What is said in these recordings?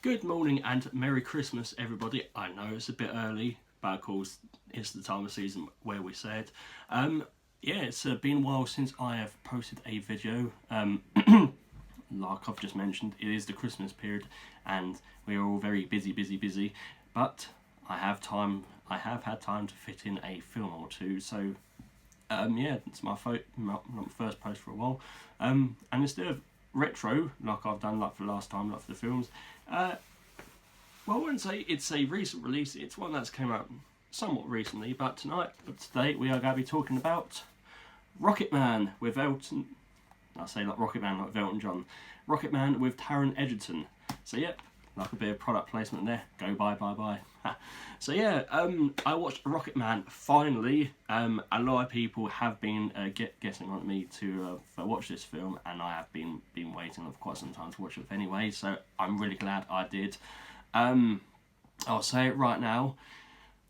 Good morning and Merry Christmas, everybody. I know it's a bit early, but of course it's the time of season where we say it. Yeah, it's been a while since I have posted a video. Like I've just mentioned, it is the Christmas period, and we are all very busy. But I have had time to fit in a film or two. So yeah, it's my first post for a while. And instead of retro, like I've done like for the last time, like for the films, well, I wouldn't say it's a recent release. It's one that's came out somewhat recently. But today we are going to be talking about Rocketman with Elton. I say like Rocketman, like Elton John. Rocketman with Taron Egerton. So yep, like a bit of product placement there. Go bye. So yeah, I watched Rocketman finally. A lot of people have been getting on me to watch this film, and I have been waiting for quite some time to watch it anyway. So I'm really glad I did. I'll say it right now.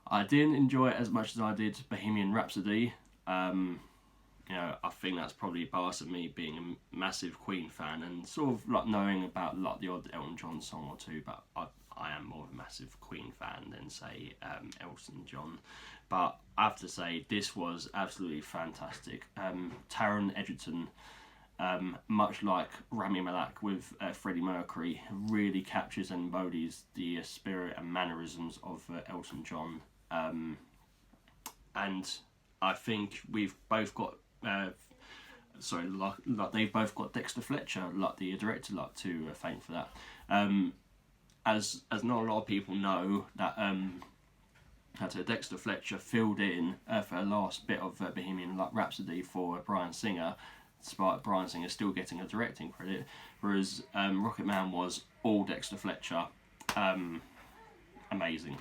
I didn't enjoy it as much as I did Bohemian Rhapsody. You know, I think that's probably biased of me being a massive Queen fan and sort of like knowing about like the odd Elton John song or two, but I am more of a massive Queen fan than say Elton John. But I have to say this was absolutely fantastic. Taron Egerton, much like Rami Malek with Freddie Mercury, really captures and embodies the spirit and mannerisms of Elton John. And I think we've both got like they've both got Dexter Fletcher, like the director, like to thank for that. As not a lot of people know that Dexter Fletcher filled in for the last bit of Bohemian Rhapsody for Bryan Singer, despite Bryan Singer still getting a directing credit, whereas Rocketman was all Dexter Fletcher. Amazing.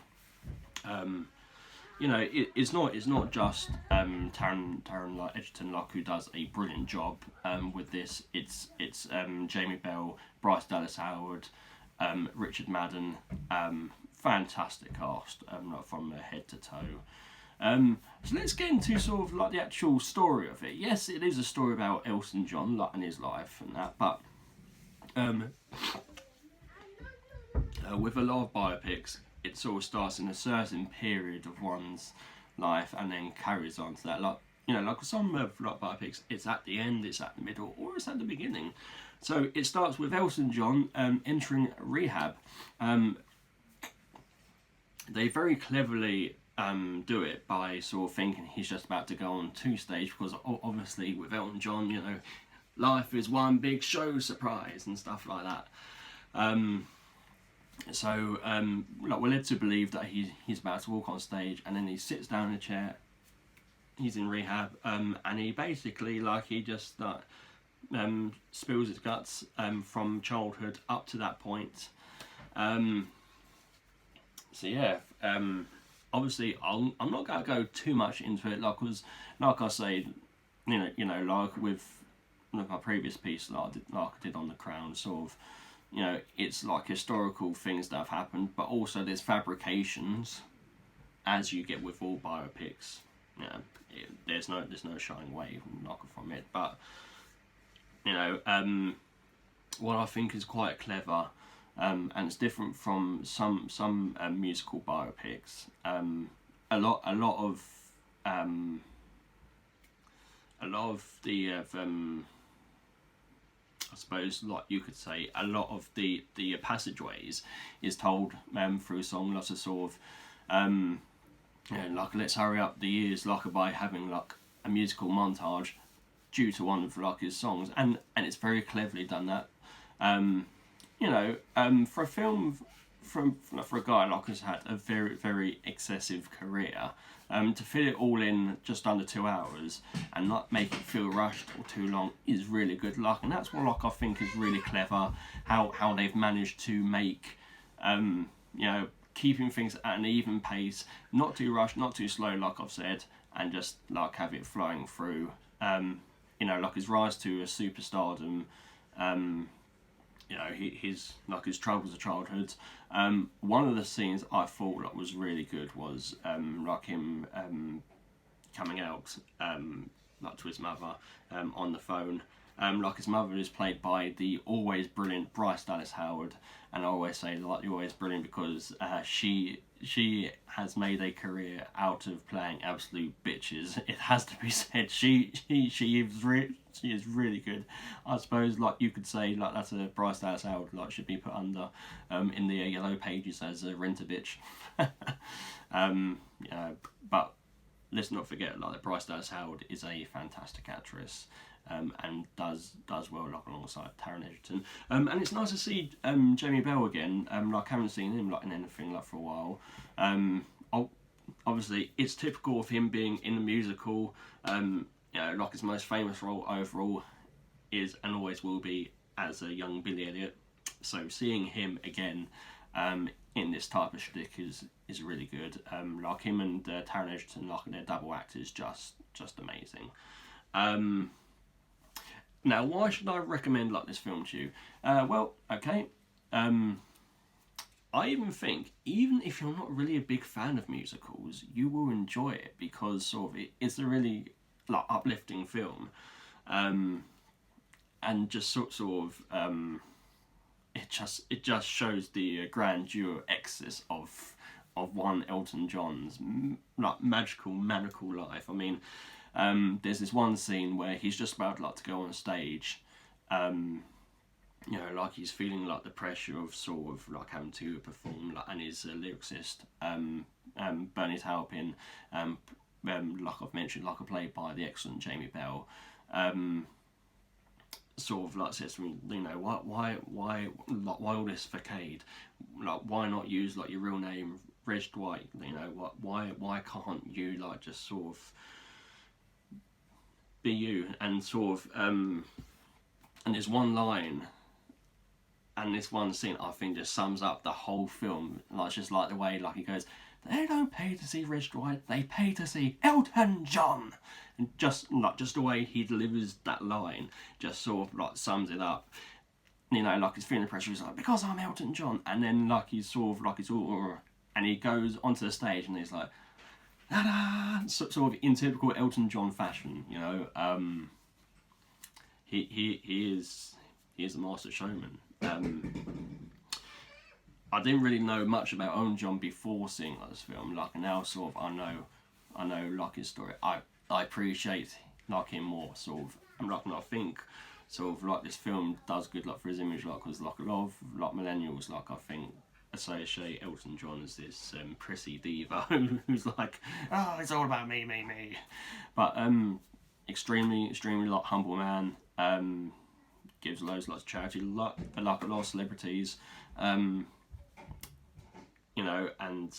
You know, it's not just Taron like Egerton like who does a brilliant job with this. It's Jamie Bell, Bryce Dallas Howard, Richard Madden, fantastic cast from head to toe. So let's get into sort of like the actual story of it. Yes, it is a story about Elton John, like in his life and that, but with a lot of biopics, it sort of starts in a certain period of one's life and then carries on to that. Like, you know, like some of like biopics, it's at the end, it's at the middle, or it's at the beginning. So it starts with Elton John entering rehab. They very cleverly do it by sort of thinking he's just about to go on to stage, because obviously with Elton John, you know, life is one big show surprise and stuff like that. So like we're led to believe that he's about to walk on stage, and then he sits down in a chair. He's in rehab, and he basically like he just spills his guts from childhood up to that point. So yeah, obviously I'm not gonna go too much into it, like cause like I say, you know, like with my previous piece that I did on The Crown, sort of. You know, it's like historical things that have happened, but also there's fabrications, as you get with all biopics. You know, there's no shying away from it. But you know, what I think is quite clever, and it's different from some musical biopics. A lot of the I suppose, like you could say, a lot of the passageways is told through song, lots of sort of, you know, like let's hurry up the years, like by having like a musical montage due to one of like his songs, and it's very cleverly done that. You know, for a film for a guy like who's had a very excessive career, to fit it all in just under 2 hours and not make it feel rushed or too long is really good luck, and that's what like I think is really clever, how they've managed to make you know, keeping things at an even pace, not too rushed, not too slow, like I've said, and just like have it flowing through. You know, like his rise to a superstardom. You know, his troubles of childhood. One of the scenes I thought like was really good was like him coming out like to his mother on the phone, Like his mother is played by the always brilliant Bryce Dallas Howard, and I always say like you're always brilliant because she has made a career out of playing absolute bitches. It has to be said. She is really good. I suppose like you could say like that's a Bryce Dallas Howard like should be put under in the yellow pages as a rent a bitch. You know, but let's not forget like that Bryce Dallas Howard is a fantastic actress. And does well like alongside Taron Egerton, and it's nice to see Jamie Bell again. Like I haven't seen him like in anything like for a while. Obviously, it's typical of him being in the musical. You know, like his most famous role overall is and always will be as a young Billy Elliot. So seeing him again in this type of shtick is really good. Like him and Taron Egerton, like their double act is just amazing. Now, why should I recommend like this film to you? Well, okay. I even think, even if you're not really a big fan of musicals, you will enjoy it because sort of it's a really like uplifting film, and just sort of it just shows the grandeur excess of one Elton John's like maniacal life. I mean. There's this one scene where he's just about like to go on stage, you know, like he's feeling like the pressure of sort of like having to perform, like, and his lyricist, Bernie Taupin, like I've mentioned, like played by the excellent Jamie Bell, sort of like says to me, you know, why all this facade? Like, why not use like your real name, Reg Dwight? You know, why can't you like just sort of be you and sort of and there's one line and this one scene I think just sums up the whole film, like just like the way like he goes, they don't pay to see Reg Dwight, they pay to see Elton John, and just the way he delivers that line just sort of like sums it up. You know, like he's feeling the pressure, he's like, because I'm Elton John, and then like he's sort of like it's all and he goes onto the stage and he's like sort of in typical Elton John fashion, you know. He is a master showman. I didn't really know much about Elton John before seeing this film. Like now, sort of, I know like his story. I appreciate like him more. Sort of, and I think sort of like this film does good like for his image, like because like a lot of like millennials, like I think associate Elton John as this prissy diva who's like, oh, it's all about me. But extremely like humble man. Gives loads of charity, like a lot of celebrities. You know, and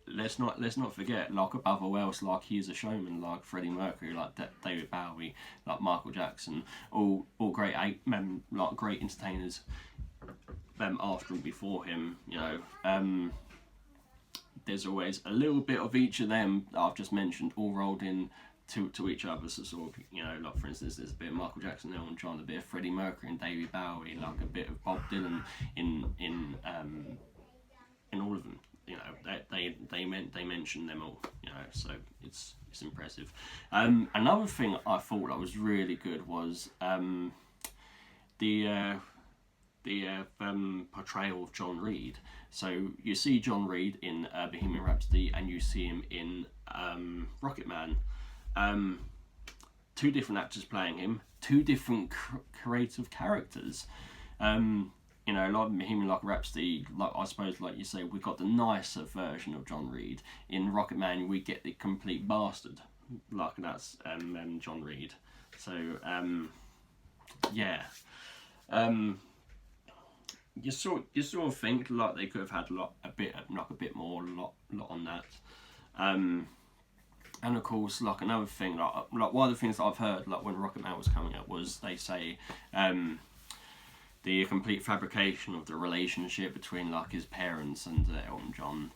let's not forget, like above all else, like he is a showman, like Freddie Mercury, like David Bowie, like Michael Jackson, all great like great entertainers. After and before him, you know, there's always a little bit of each of them that I've just mentioned, all rolled in to each other. So sort of, you know, like for instance, there's a bit of Michael Jackson, Elton John, a bit of Freddie Mercury and David Bowie, like a bit of Bob Dylan in all of them. You know, they mention them all. You know, so it's impressive. Another thing I thought that was really good was the portrayal of John Reed. So you see John Reed in Bohemian Rhapsody and you see him in Rocketman. Two different actors playing him, two different creative characters. You know, like Bohemian Rhapsody, like I suppose, like you say, we got the nicer version of John Reed. In Rocketman, we get the complete bastard, like that's John Reed. So yeah. You sort of think like they could have had a bit more on that, and of course like another thing like one of the things that I've heard like when Rocketman was coming out was they say the complete fabrication of the relationship between like his parents and Elton John.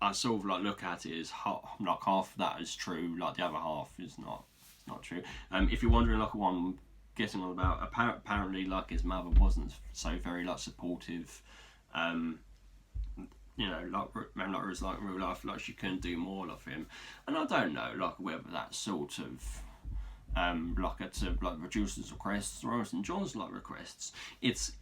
I sort of like look at it as like half of that is true, like the other half is not true. If you're wondering like what I'm getting on about, apparently like his mother wasn't so very like supportive, you know, like it was like in real life, like she couldn't do more of him, and I don't know like whether that's sort of like at like producers' requests or Elton John's like requests. It's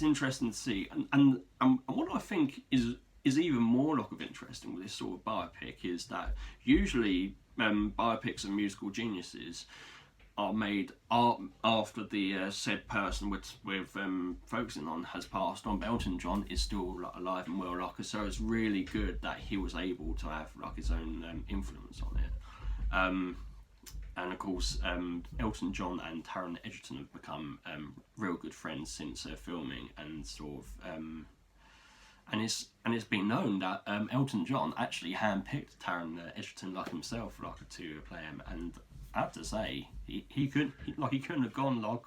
interesting to see, and what I think is even more like of interesting with this sort of biopic is that usually biopics of musical geniuses are made after the said person with focusing on has passed on. But Elton John is still like alive and well, like, so it's really good that he was able to have like his own influence on it. And of course, Elton John and Taron Egerton have become real good friends since filming, and sort of and it's been known that Elton John actually handpicked Taron Egerton like himself like to play him, and I have to say he couldn't have gone like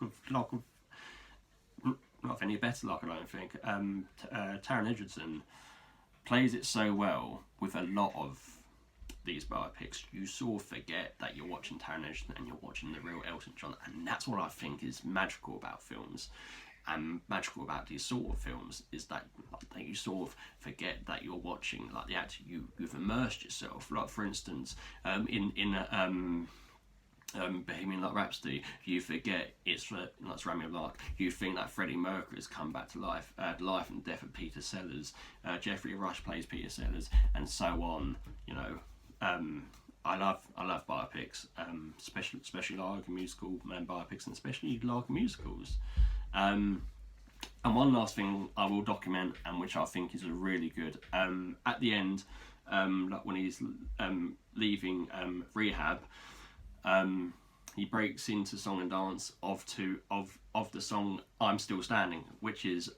any better, like, I don't think. Taron Egerton plays it so well with a lot of these biopics. You sort of forget that you're watching Taron Egerton and you're watching the real Elton John, and that's what I think is magical about films and magical about these sort of films, is that like, you sort of forget that you're watching like the actor. You've immersed yourself. Like, for instance, in Bohemian Rhapsody, you forget it's Rami Malek. You think that Freddie Mercury has come back to life, the life and death of Peter Sellers. Jeffrey Rush plays Peter Sellers, and so on. You know, I love biopics, especially like musical biopics, and especially like musicals. And one last thing I will document, and which I think is a really good, at the end, like when he's leaving rehab. He breaks into song and dance of the song "I'm Still Standing," which is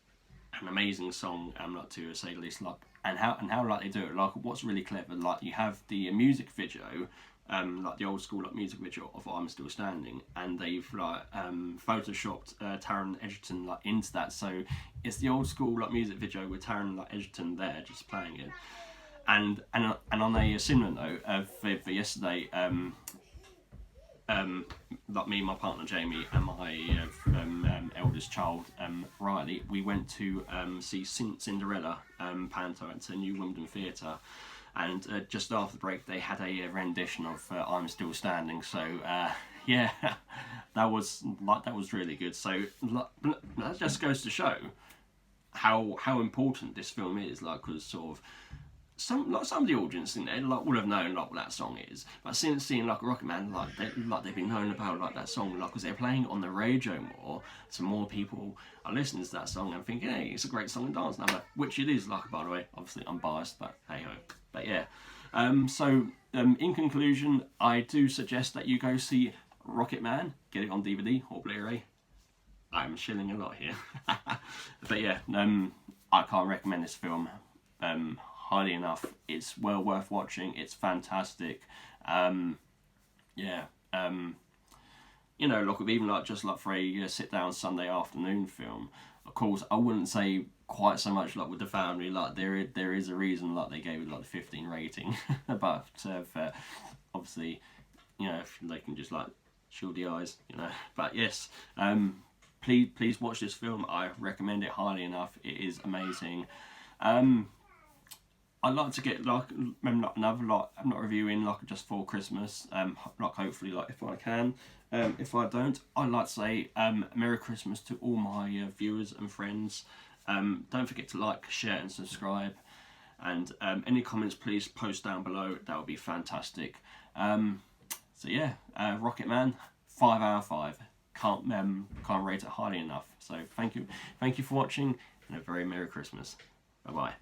an amazing song. Like, to say the least. Like, and how like they do it. Like, what's really clever. Like, you have the music video, like the old school like music video of "I'm Still Standing," and they've like photoshopped Taron Egerton like into that. So it's the old school like music video with Taron like Egerton there just playing it. And on a similar note, for yesterday. Like me, my partner Jamie, and my eldest child Riley, we went to see Cinderella panto at the New Wimbledon Theatre, and just after the break they had a rendition of "I'm Still Standing." So yeah, that was really good. So that just goes to show how important this film is. Like, because sort of some of the audience in there like will have known like what that song is, but since seeing like Rocketman, they've been known about like that song, like, because they're playing it on the radio more, so more people are listening to that song and thinking, hey, it's a great song and dance number, which it is. Like, by the way, obviously I'm biased, but hey ho. But yeah, so in conclusion, I do suggest that you go see Rocketman, get it on DVD or Blu-ray. I'm shilling a lot here. But yeah, I can't recommend this film highly enough. It's well worth watching. It's fantastic. You know, like, even like just like for a sit down Sunday afternoon film. Of course, I wouldn't say quite so much like with the family. Like, there is a reason like they gave it like the 15 rating, but obviously, you know, if they can just like shield the eyes, you know. But yes, please watch this film. I recommend it highly enough. It is amazing. I'd like to get like another like I'm not reviewing like just for Christmas. Like, hopefully, like, if I can. If I don't, I'd like to say Merry Christmas to all my viewers and friends. Don't forget to like, share, and subscribe. And any comments, please post down below. That would be fantastic. So yeah, Rocketman, 5 out of 5. Can't rate it highly enough. So thank you for watching, and a very Merry Christmas. Bye bye.